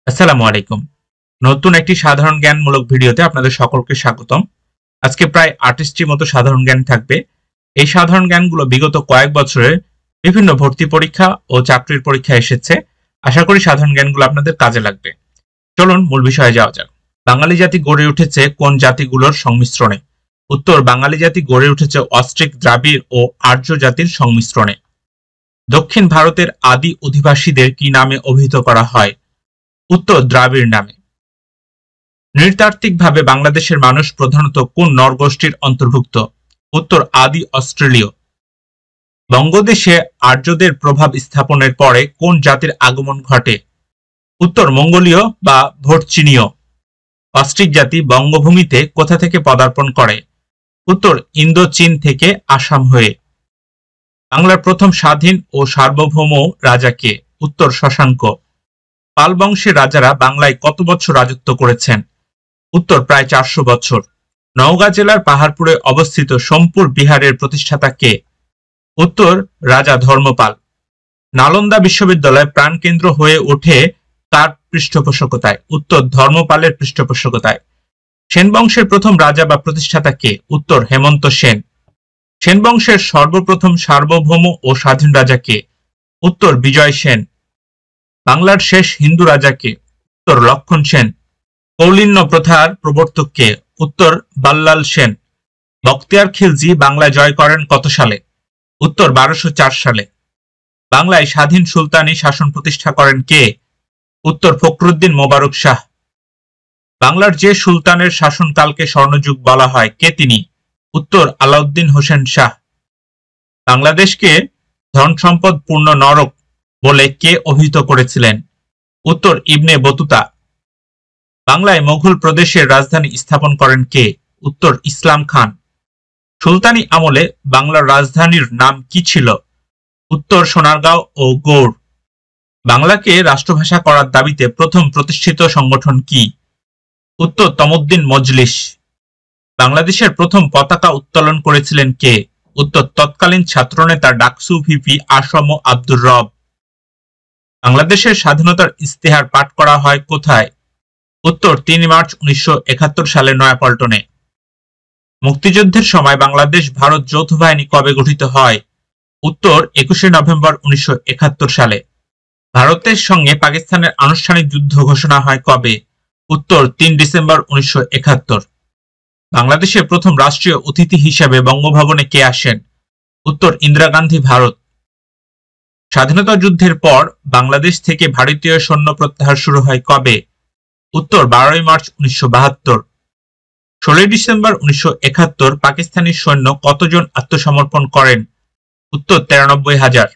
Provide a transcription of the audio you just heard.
আসসালামু আলাইকুম। নতুন একটি সাধারণ জ্ঞানমূলক ভিডিওতে আপনাদের সকলকে স্বাগতম। আজকে প্রায় 28টির মতো সাধারণ জ্ঞান থাকবে। এই সাধারণ জ্ঞানগুলো বিগত কয়েক বছরে বিভিন্ন ভর্তি পরীক্ষা ও চাকরির পরীক্ষায় এসেছে। আশা করি সাধারণ জ্ঞানগুলো আপনাদের কাজে লাগবে। চলুন মূল বিষয়ে যাওয়া যাক। বাঙালি জাতি গড়ে উঠেছে কোন জাতিগুলোর সংমিশ্রণে? উত্তর, বাঙালি জাতি গড়ে উঠেছে অস্ট্রিক, দ্রাবিড় ও আর্য জাতির সংমিশ্রণে। দক্ষিণ ভারতের আদি অধিবাসীদের কি নামে অভিহিত করা হয়? উত্তর, দ্রাবিড় নামে। নৃতাত্ত্বিকভাবে বাংলাদেশের মানুষ প্রধানত কোন নরগোষ্ঠীর অন্তর্ভুক্ত? উত্তর, আদি অস্ট্রেলীয়। বঙ্গদেশে আর্যদের প্রভাব স্থাপনের পরে কোন জাতির আগমন ঘটে? উত্তর, মঙ্গোলীয় বা ভোটচিনীয়। অস্ট্রিক জাতি বঙ্গভূমিতে কোথা থেকে পদার্পণ করে? উত্তর, ইন্দো-চীন থেকে আসাম হয়ে। বাংলার প্রথম স্বাধীন ও সার্বভৌম রাজা কে? উত্তর, শশাঙ্ক। পাল বংশের রাজারা বাংলায় কত বছর রাজত্ব করেছেন? উত্তর, প্রায় 400 বছর। নওগাঁ জেলার পাহাড়পুরে অবস্থিত সোমপুর বিহারের প্রতিষ্ঠাতা কে? উত্তর, রাজা ধর্মপাল। নালন্দা বিশ্ববিদ্যালয় প্রাণকেন্দ্র হয়ে ওঠে কার পৃষ্ঠপোষকতায়? উত্তর, ধর্মপালের পৃষ্ঠপোষকতায়। সেন বংশের প্রথম রাজা বা প্রতিষ্ঠাতা কে? উত্তর, হেমন্ত সেন। সেন বংশের সর্বপ্রথম সার্বভৌম ও স্বাধীন রাজা কে? উত্তর, বিজয় সেন। বাংলার শেষ হিন্দু রাজা কে? উত্তর, লক্ষণ সেন। কৌলিন্য প্রথার প্রবর্তক কে? উত্তর, বাল্লাল সেন। বখতিয়ার খিলজি বাংলায় জয় করেন কত সালে? উত্তর, 1204 সালে। বাংলায় স্বাধীন সুলতানি শাসন প্রতিষ্ঠা করেন কে? উত্তর, ফখরুদ্দিন মোবারক শাহ। বাংলার যে সুলতানের শাসনকালকে স্বর্ণযুগ বলা হয়, কে তিনি? উত্তর, আলাউদ্দিন হোসেন শাহ। বাংলাদেশকে ধন সম্পদ পূর্ণ নরক বলে কে অভিহিত করেছিলেন? উত্তর, ইবনে বতুতা। বাংলায় মোগল প্রদেশের রাজধানী স্থাপন করেন কে? উত্তর, ইসলাম খান। সুলতানি আমলে বাংলার রাজধানীর নাম কি ছিল? উত্তর, সোনারগাঁও ও গৌড়। বাংলাকে রাষ্ট্রভাষা করার দাবিতে প্রথম প্রতিষ্ঠিত সংগঠন কি? উত্তর, তমদ্দিন মজলিস। বাংলাদেশের প্রথম পতাকা উত্তোলন করেছিলেন কে? উত্তর, তৎকালীন ছাত্রনেতা ডাকসু ভিপি আসম আব্দুর রব। বাংলাদেশের স্বাধীনতার ইস্তেহার পাঠ করা হয় কোথায়? উত্তর, 3 মার্চ 1971 সালে নয়াপল্টনে। মুক্তিযুদ্ধের সময় বাংলাদেশ ভারত যৌথ বাহিনী কবে গঠিত হয়? উত্তর, 21 নভেম্বর 1971 সালে। ভারতের সঙ্গে পাকিস্তানের আনুষ্ঠানিক যুদ্ধ ঘোষণা হয় কবে? উত্তর, 3 ডিসেম্বর 1971। বাংলাদেশের প্রথম রাষ্ট্রীয় অতিথি হিসেবে বঙ্গভবনে কে আসেন? উত্তর, ইন্দিরা গান্ধী, ভারত। স্বাধীনতা যুদ্ধের পর বাংলাদেশ থেকে ভারতীয় সৈন্য প্রত্যাহার শুরু হয় কবে? উত্তর, 12 মার্চ 1972। 16 ডিসেম্বর 1971 পাকিস্তানি সৈন্য কতজন আত্মসমর্পণ করেন? উত্তর, 93,000।